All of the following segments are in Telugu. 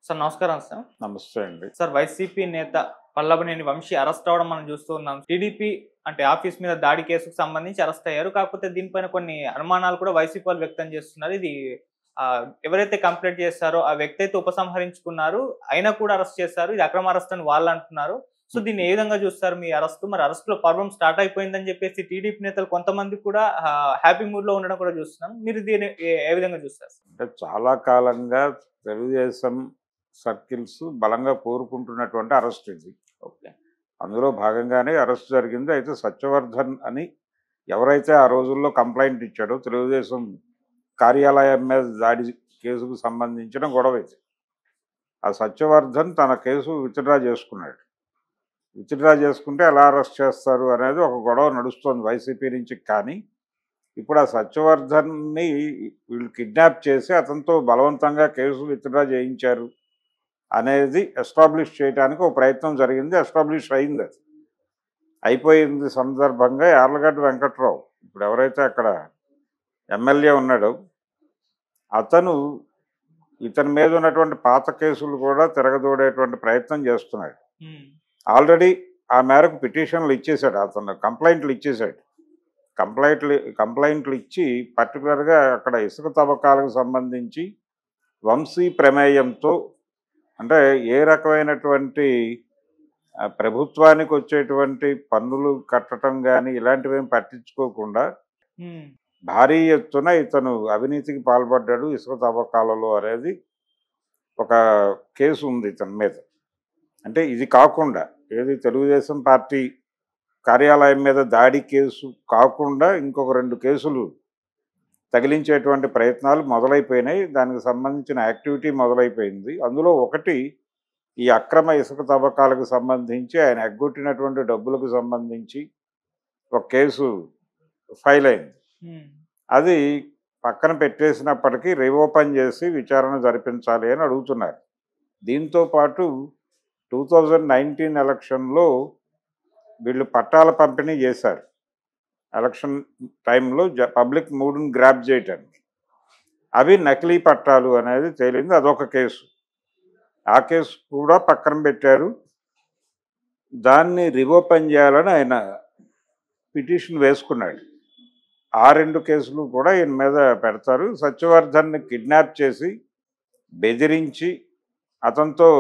సార్ నమస్కారం సార్. నమస్తే అండి. సార్ వైసీపీ నేత పల్లభనేని వంశీ అరెస్ట్ అవ్వడం మనం చూస్తూ ఉన్నాం. టీడీపీ అంటే ఆఫీస్ మీద దాడి కేసుకు సంబంధించి అరెస్ట్ అయ్యారు. కాకపోతే దీనిపైన కొన్ని అనుమానాలు కూడా వైసీపీ వాళ్ళు వ్యక్తం చేస్తున్నారు. ఇది ఎవరైతే కంప్లెయింట్ చేశారో ఆ వ్యక్తి అయితే ఉపసంహరించుకున్నారు. అయినా కూడా అరెస్ట్ చేశారు. ఇది అక్రమ అరెస్ట్ అని వాళ్ళు అంటున్నారు. సో దీన్ని ఏ విధంగా చూస్తారు మీ అరెస్ట్? మరి అరెస్ట్‌లో పర్వం స్టార్ట్ అయిపోయిందని చెప్పేసి టీడీపీ నేతలు కొంతమంది కూడా హ్యాపీ మూడ్‌లో ఉండడం కూడా చూస్తున్నాం. మీరు దీన్ని ఏ విధంగా చూస్తారు? అంటే చాలా కాలంగా తెలుగుదేశం సర్కిల్స్ బలంగా కోరుకుంటున్నటువంటి అరెస్ట్ ఇది. ఓకే. అందులో భాగంగానే అరెస్ట్ జరిగింది. అయితే సత్యవర్ధన్ అని ఎవరైతే ఆ రోజుల్లో కంప్లెయింట్ ఇచ్చాడో తెలుగుదేశం కార్యాలయం మీద దాడి కేసుకు సంబంధించిన గొడవ ఇది. ఆ సత్యవర్ధన్ తన కేసు విత్డ్రా చేసుకున్నాడు. విత్డ్రా చేసుకుంటే ఎలా అరెస్ట్ చేస్తారు అనేది ఒక గొడవ నడుస్తోంది వైసీపీ నుంచి. కానీ ఇప్పుడు ఆ సత్యవర్ధన్ని వీళ్ళు కిడ్నాప్ చేసి అతనితో బలవంతంగా కేసు విత్డ్రా చేయించారు అనేది ఎస్టాబ్లిష్ చేయడానికి ఒక ప్రయత్నం జరిగింది. ఎస్టాబ్లిష్ అయింది. అది అయిపోయింది సందర్భంగా యార్లగడ్డ వెంకట్రావు ఇప్పుడు ఎవరైతే అక్కడ ఎమ్మెల్యే ఉన్నాడో అతను ఇతని మీద ఉన్నటువంటి పాత కేసులు కూడా తిరగదోడేటువంటి ప్రయత్నం చేస్తున్నాడు. ఆల్రెడీ ఆ మేరకు పిటిషన్లు ఇచ్చేశాడు. అతను కంప్లైంట్లు ఇచ్చేశాడు. కంప్లైంట్లు ఇచ్చి పర్టికులర్గా అక్కడ ఇసుక తవ్వకాలకు సంబంధించి వంశీ ప్రమేయంతో అంటే ఏ రకమైనటువంటి ప్రభుత్వానికి వచ్చేటువంటి పన్నులు కట్టడం కానీ ఇలాంటివేం పట్టించుకోకుండా భారీ ఎత్తున ఇతను అవినీతికి పాల్పడ్డాడు ఇసుక తవ్వకాలలో అనేది ఒక కేసు ఉంది ఇతని మీద. అంటే ఇది కాకుండా ఏది తెలుగుదేశం పార్టీ కార్యాలయం మీద దాడి కేసు కాకుండా ఇంకొక 2 కేసులు తగిలించేటువంటి ప్రయత్నాలు మొదలైపోయినాయి. దానికి సంబంధించిన యాక్టివిటీ మొదలైపోయింది. అందులో ఒకటి ఈ అక్రమ ఇసుక తవ్వకాలకు సంబంధించి ఆయన ఎగ్గొట్టినటువంటి డబ్బులకు సంబంధించి ఒక కేసు ఫైల్ అయింది. అది పక్కన పెట్టేసినప్పటికీ రీఓపెన్ చేసి విచారణ జరిపించాలి అని అడుగుతున్నారు. దీంతో పాటు 2019 ఎలక్షన్లో వీళ్ళు పట్టాల పంపిణీ చేశారు. ఎలక్షన్ టైంలో పబ్లిక్ మూడ్ని గ్రాప్ చేయటానికి అవి నకిలీ పట్టాలు అనేది తేలింది. అదొక కేసు. ఆ కేసు కూడా పక్కన పెట్టారు. దాన్ని రిఓపెన్ చేయాలని ఆయన పిటిషన్ వేసుకున్నాడు. ఆ 2 కేసులు కూడా ఈయన మీద పెడతారు. సత్యవర్ధన్ని కిడ్నాప్ చేసి బెదిరించి అతనితో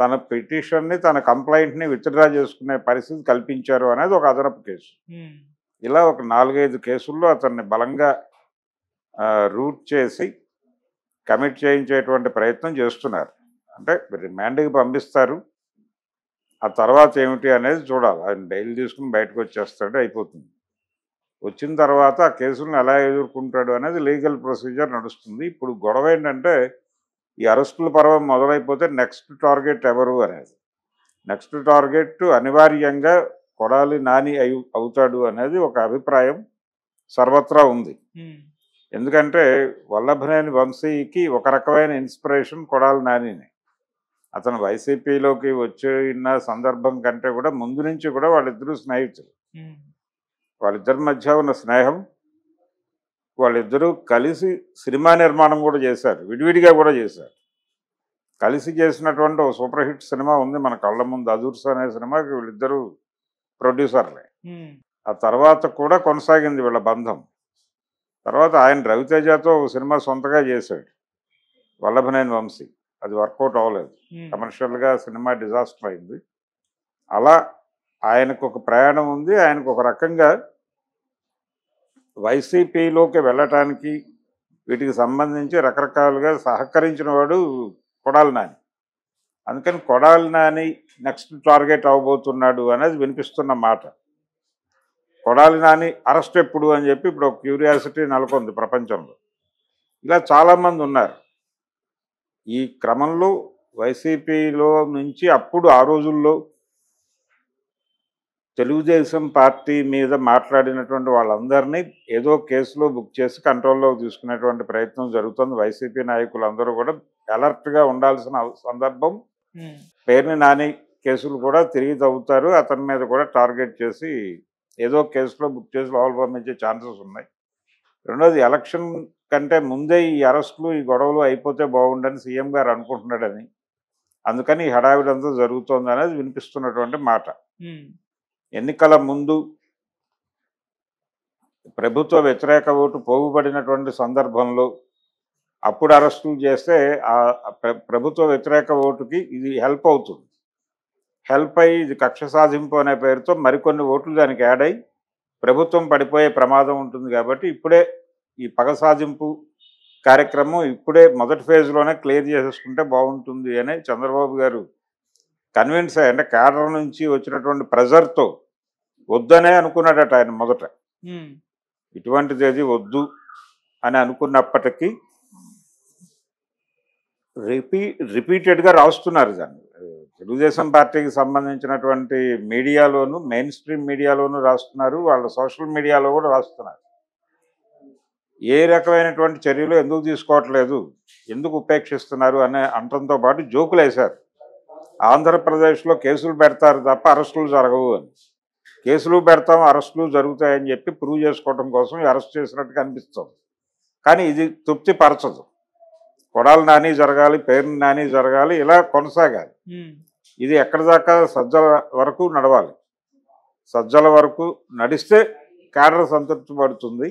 తన పిటిషన్ని తన కంప్లైంట్ని విత్డ్రా చేసుకునే పరిస్థితి కల్పించారు అనేది ఒక అదనపు కేసు. ఇలా ఒక 4-5 కేసుల్లో అతన్ని బలంగా రూట్ చేసి కమిట్ చేయించేటువంటి ప్రయత్నం చేస్తున్నారు. అంటే రిమాండ్కి పంపిస్తారు. ఆ తర్వాత ఏమిటి అనేది చూడాలి. ఆయన బెయిల్ తీసుకుని బయటకు వచ్చేస్తాడు, అయిపోతుంది. వచ్చిన తర్వాత ఆ కేసులను ఎలా ఎదుర్కొంటాడు అనేది లీగల్ ప్రొసీజర్ నడుస్తుంది. ఇప్పుడు గొడవ ఏంటంటే ఈ అరెస్టుల పర్వం మొదలైపోతే నెక్స్ట్ టార్గెట్ ఎవరు అనేది. నెక్స్ట్ టార్గెట్ అనివార్యంగా కొడాలి నాని అవుతాడు అనేది ఒక అభిప్రాయం సర్వత్రా ఉంది. ఎందుకంటే వల్లభనేని వంశీకి ఒక రకమైన ఇన్స్పిరేషన్ కొడాలి నానిని. అతను వైసీపీలోకి వచ్చిన సందర్భం కంటే కూడా ముందు నుంచి కూడా వాళ్ళిద్దరూ స్నేహితులు. వాళ్ళిద్దరి మధ్య ఉన్న స్నేహం, వాళ్ళిద్దరూ కలిసి సినిమా నిర్మాణం కూడా చేశారు, విడివిడిగా కూడా చేశారు. కలిసి చేసినటువంటి ఒక సూపర్ హిట్ సినిమా ఉంది మన కళ్ళ ముందు, అదుర్స్ అనే సినిమాకి వీళ్ళిద్దరూ ప్రొడ్యూసర్లే. ఆ తర్వాత కూడా కొనసాగింది వీళ్ళ బంధం. తర్వాత ఆయన రవితేజతో ఒక సినిమా సొంతగా చేశాడు, వల్లభనేని వంశీ. అది వర్కౌట్ అవ్వలేదు, కమర్షియల్గా సినిమా డిజాస్టర్ అయింది. అలా ఆయనకు ఒక ప్రయాణం ఉంది. ఆయనకు ఒక రకంగా వైసీపీలోకి వెళ్ళటానికి వీటికి సంబంధించి రకరకాలుగా సహకరించిన వాడు కొడాలి నాని. అందుకని కొడాలి నాని నెక్స్ట్ టార్గెట్ అవ్వబోతున్నాడు అనేది వినిపిస్తున్న మాట. కొడాలి నాని అరెస్ట్ ఎప్పుడు అని చెప్పి ఇప్పుడు ఒక క్యూరియాసిటీ నెలకొంది ప్రపంచంలో. ఇలా చాలామంది ఉన్నారు. ఈ క్రమంలో వైసీపీలో నుంచి అప్పుడు ఆ రోజుల్లో తెలుగుదేశం పార్టీ మీద మాట్లాడినటువంటి వాళ్ళందరినీ ఏదో కేసులో బుక్ చేసి కంట్రోల్లోకి తీసుకునేటువంటి ప్రయత్నం జరుగుతుంది. వైసీపీ నాయకులందరూ కూడా అలర్ట్గా ఉండాల్సిన సందర్భం. పేర్ని నాని కేసులు కూడా తిరిగి తవ్వుతారు. అతని మీద కూడా టార్గెట్ చేసి ఏదో కేసులో బుక్ చేసి లోపల పంపించే ఛాన్సెస్ ఉన్నాయి. రెండోది ఎలక్షన్ కంటే ముందే ఈ అరెస్టులు ఈ గొడవలు అయిపోతే బాగుండని సీఎం గారు అనుకుంటున్నాడని, అందుకని ఈ హడావిడంతా జరుగుతోంది అనేది వినిపిస్తున్నటువంటి మాట. ఎన్నికల ముందు ప్రభుత్వ వ్యతిరేక ఓటు పోగుబడినటువంటి సందర్భంలో అప్పుడు అరెస్టులు చేస్తే ఆ ప్రభుత్వ వ్యతిరేక ఓటుకి ఇది హెల్ప్ అవుతుంది. హెల్ప్ అయ్యి ఇది కక్ష సాధింపు అనే పేరుతో మరికొన్ని ఓట్లు దానికి యాడ్ అయ్యి ప్రభుత్వం పడిపోయే ప్రమాదం ఉంటుంది. కాబట్టి ఇప్పుడే ఈ పగ సాధింపు కార్యక్రమం ఇప్పుడే మొదటి ఫేజ్లోనే క్లియర్ చేసేసుకుంటే బాగుంటుంది అని చంద్రబాబు గారు కన్విన్స్ అయ్యి, అంటే కేడర్ నుంచి వచ్చినటువంటి ప్రెజర్తో వద్దనే అనుకున్నాడట ఆయన మొదట. ఇటువంటిది ఏది వద్దు అని అనుకున్నప్పటికీ రిపీటెడ్గా రాస్తున్నారు దాన్ని. తెలుగుదేశం పార్టీకి సంబంధించినటువంటి మీడియాలోను, మెయిన్ స్ట్రీమ్ మీడియాలోను రాస్తున్నారు, వాళ్ళ సోషల్ మీడియాలో కూడా రాస్తున్నారు. ఏ రకమైనటువంటి చర్యలు ఎందుకు తీసుకోవట్లేదు, ఎందుకు ఉపేక్షిస్తున్నారు అనే అంటంతో పాటు జోకులు వేశారు. ఆంధ్రప్రదేశ్లో కేసులు పెడతారు తప్ప అరెస్టులు జరగవు అని. కేసులు పెడతాం, అరెస్టులు జరుగుతాయని చెప్పి ప్రూవ్ చేసుకోవడం కోసం అరెస్ట్ చేసినట్టుగా అనిపిస్తుంది. కానీ ఇది తృప్తి పరచదు. కొడాలి నాని జరగాలి, పేరు నాని జరగాలి, ఇలా కొనసాగాలి. ఇది ఎక్కడి దాకా సజ్జల వరకు నడవాలి. సజ్జల వరకు నడిస్తే కేడర్ సంతృప్తి పడుతుంది.